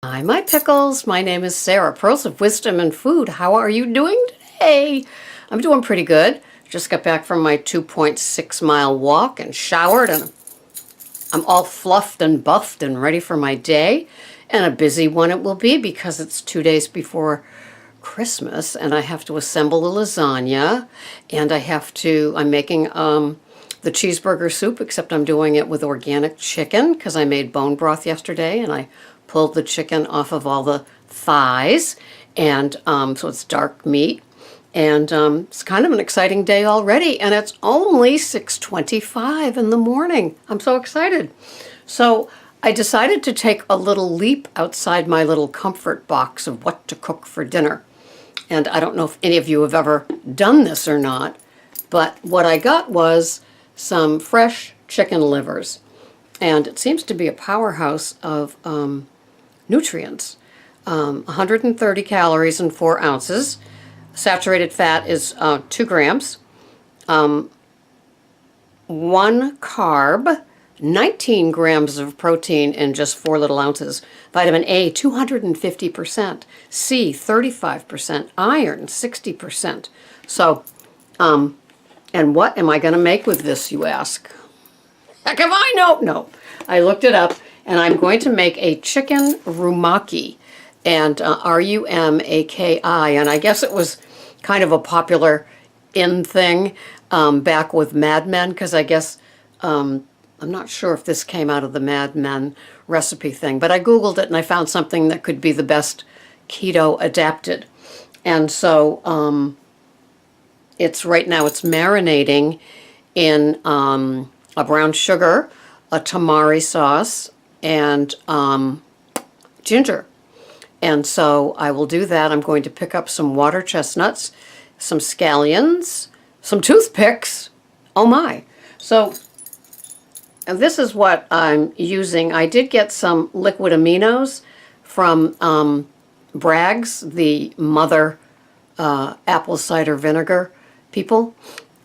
Hi, my pickles. My name is Sarah, Pearls of Wisdom and Food. How are you doing today? I'm doing pretty good. Just got back from my 2.6-mile walk and showered, and I'm all fluffed and buffed and ready for my day. And a busy one it will be because it's 2 days before Christmas, and I have to assemble the lasagna, and I'm making the cheeseburger soup, except I'm doing it with organic chicken because I made bone broth yesterday, and I pulled the chicken off of all the thighs, and so it's dark meat. And it's kind of an exciting day already, and it's only 6:25 in the morning. I'm so excited. So I decided to take a little leap outside my little comfort box of what to cook for dinner. And I don't know if any of you have ever done this or not, but what I got was some fresh chicken livers. And it seems to be a powerhouse of nutrients. 130 calories and 4 ounces. Saturated fat is 2 grams. 1 carb, 19 grams of protein in just 4 little ounces. Vitamin A, 250%. C, 35%. Iron, 60%. So, and what am I going to make with this, you ask? Heck if I know. No, I looked it up, and I'm going to make a chicken rumaki, and R-U-M-A-K-I, and I guess it was kind of a popular in thing back with Mad Men, because I guess, I'm not sure if this came out of the Mad Men recipe thing, but I Googled it and I found something that could be the best keto adapted. And so it's right now it's marinating in a brown sugar, a tamari sauce, and ginger. And so I will do that. I'm going to pick up some water chestnuts, some scallions, some toothpicks. Oh my. So and this is what I'm using. I did get some liquid aminos from Bragg's, the mother apple cider vinegar people.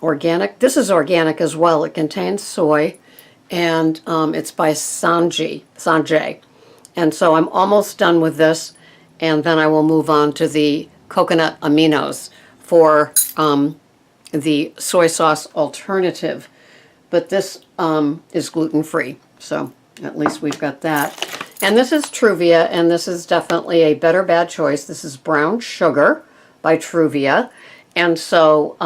Organic. This is organic as well. It contains soy, and it's by Sanjay. And so I'm almost done with this, and then I will move on to the coconut aminos for the soy sauce alternative. But this is gluten-free, so at least we've got that. And this is Truvia, and this is definitely a better bad choice. This is brown sugar by Truvia. And so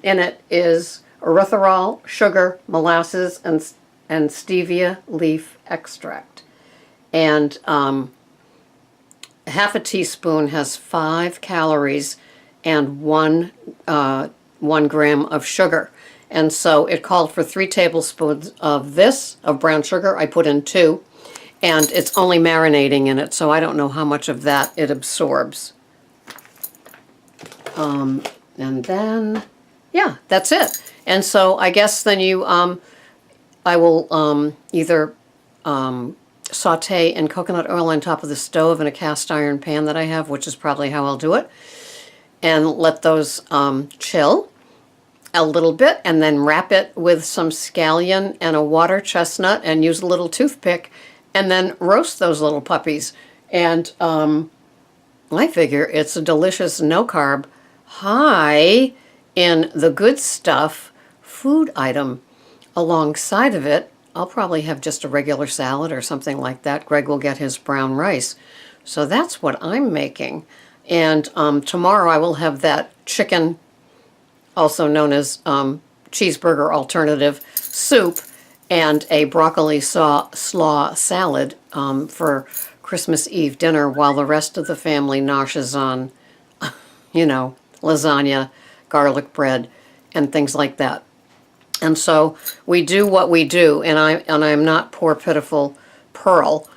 in it is erythritol, sugar, molasses, and stevia leaf extract. And half a teaspoon has 5 calories and 1 gram of sugar. And so it called for 3 tablespoons of brown sugar. I put in 2, and it's only marinating in it, so I don't know how much of that it absorbs. And then, yeah, that's it. And so I guess then I will either saute in coconut oil on top of the stove in a cast iron pan that I have, which is probably how I'll do it, and let those chill a little bit, and then wrap it with some scallion and a water chestnut and use a little toothpick, and then roast those little puppies. And I figure it's a delicious no-carb, high in the good stuff food item. Alongside of it, I'll probably have just a regular salad or something like that. Greg will get his brown rice. So that's what I'm making. And tomorrow I will have that chicken, also known as cheeseburger alternative soup, and a broccoli slaw salad for Christmas Eve dinner, while the rest of the family noshes on, lasagna, garlic bread, and things like that. And so we do what we do, and I'm not poor pitiful Pearl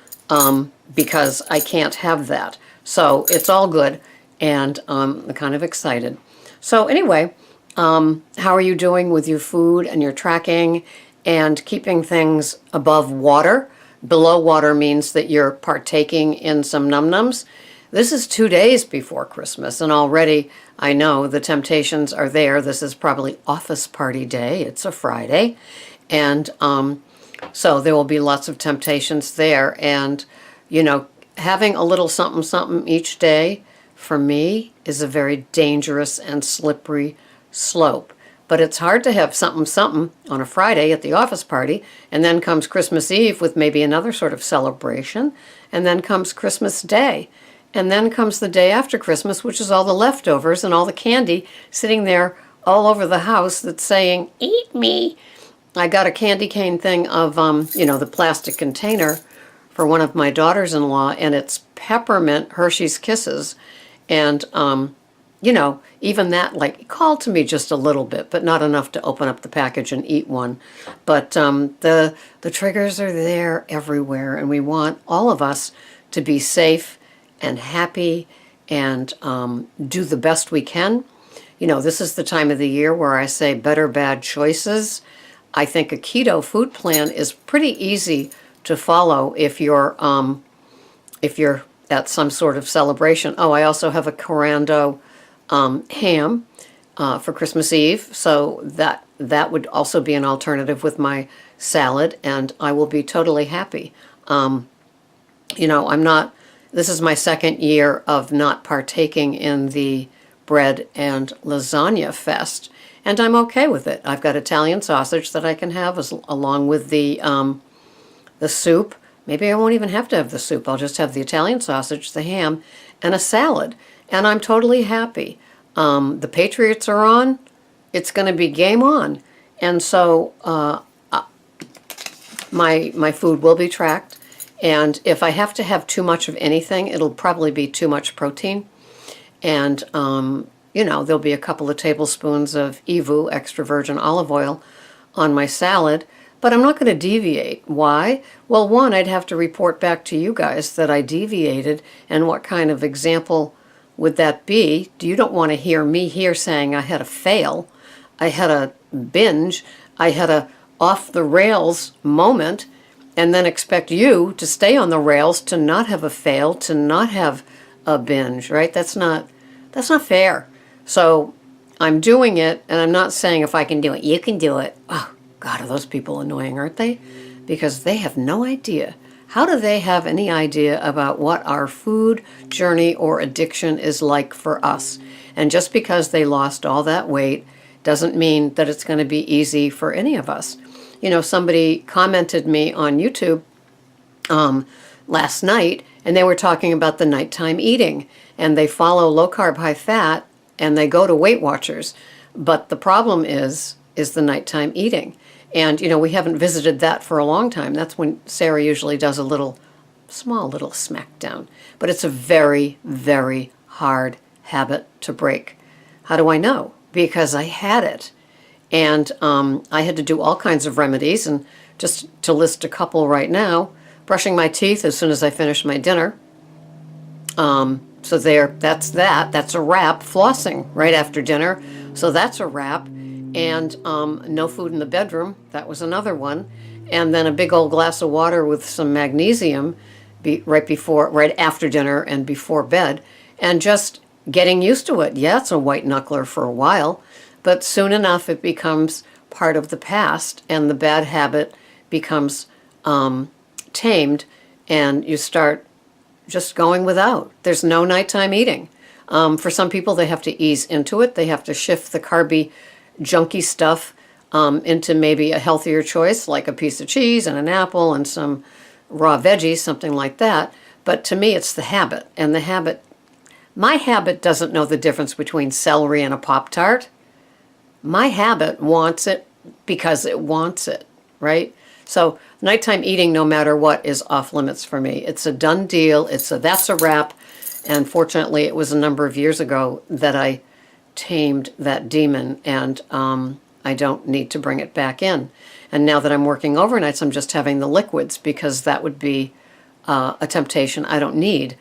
because I can't have that. So it's all good, and I'm kind of excited. So anyway, how are you doing with your food and your tracking and keeping things above water? Below water means that you're partaking in some num-nums. This is 2 days before Christmas, and already I know the temptations are there. This is probably office party day. It's a Friday. And so there will be lots of temptations there. And, having a little something something each day, for me, is a very dangerous and slippery slope. But it's hard to have something something on a Friday at the office party, and then comes Christmas Eve with maybe another sort of celebration, and then comes Christmas Day, and then comes the day after Christmas, which is all the leftovers and all the candy sitting there all over the house that's saying, "Eat me." I got a candy cane thing of, the plastic container for one of my daughters-in-law, and it's peppermint Hershey's Kisses. And, even that, called to me just a little bit, but not enough to open up the package and eat one. But the triggers are there everywhere, and we want all of us to be safe and happy and do the best we can. This is the time of the year where I say better bad choices. I think a keto food plan is pretty easy to follow if you're at some sort of celebration. Oh, I also have a Corando ham for Christmas Eve, so that would also be an alternative with my salad, and I will be totally happy. This is my second year of not partaking in the bread and lasagna fest, and I'm okay with it. I've got Italian sausage that I can have along with the soup. Maybe I won't even have to have the soup. I'll just have the Italian sausage, the ham, and a salad, and I'm totally happy. The Patriots are on. It's going to be game on, and so my food will be tracked. And if I have to have too much of anything, it'll probably be too much protein. And, there'll be a couple of tablespoons of EVU, extra virgin olive oil, on my salad. But I'm not going to deviate. Why? Well, one, I'd have to report back to you guys that I deviated. And what kind of example would that be? You don't want to hear me here saying I had a fail. I had a binge. I had a off-the-rails moment, and then expect you to stay on the rails, to not have a fail, to not have a binge, right? That's not fair. So I'm doing it, and I'm not saying if I can do it, you can do it. Oh, God, are those people annoying, aren't they? Because they have no idea. How do they have any idea about what our food journey or addiction is like for us? And just because they lost all that weight doesn't mean that it's going to be easy for any of us. Somebody commented me on YouTube last night, and they were talking about the nighttime eating, and they follow low carb, high fat, and they go to Weight Watchers. But the problem is the nighttime eating. And, we haven't visited that for a long time. That's when Sarah usually does a small little smackdown. But it's a very, very hard habit to break. How do I know? Because I had it. And I had to do all kinds of remedies, and just to list a couple right now, brushing my teeth as soon as I finish my dinner. So that's that. That's a wrap. Flossing right after dinner. So that's a wrap. And no food in the bedroom. That was another one. And then a big old glass of water with some magnesium right after dinner and before bed. And just getting used to it. Yeah, it's a white knuckler for a while. But soon enough, it becomes part of the past, and the bad habit becomes tamed, and you start just going without. There's no nighttime eating. For some people, they have to ease into it. They have to shift the carby, junky stuff into maybe a healthier choice, like a piece of cheese and an apple and some raw veggies, something like that. But to me, it's the habit. And my habit doesn't know the difference between celery and a Pop-Tart. My habit wants it because it wants it, right? So nighttime eating, no matter what, is off limits for me. It's a done deal. That's a wrap. And fortunately, it was a number of years ago that I tamed that demon, and I don't need to bring it back in. And now that I'm working overnights, I'm just having the liquids, because that would be a temptation I don't need.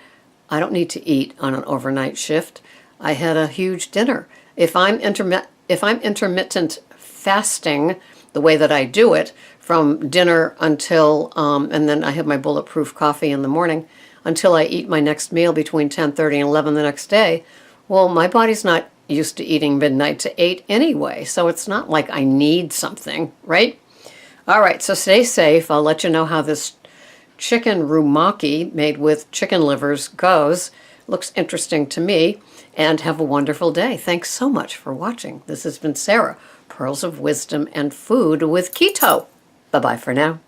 I don't need to eat on an overnight shift. I had a huge dinner. If I'm intermittent fasting, the way that I do it, from dinner until, and then I have my bulletproof coffee in the morning, until I eat my next meal between 10:30 and 11 the next day, well, my body's not used to eating midnight to 8 anyway, so it's not like I need something, right? All right, so stay safe. I'll let you know how this chicken rumaki made with chicken livers goes. Looks interesting to me. And have a wonderful day. Thanks so much for watching. This has been Sarah, Pearls of Wisdom and Food with Keto. Bye-bye for now.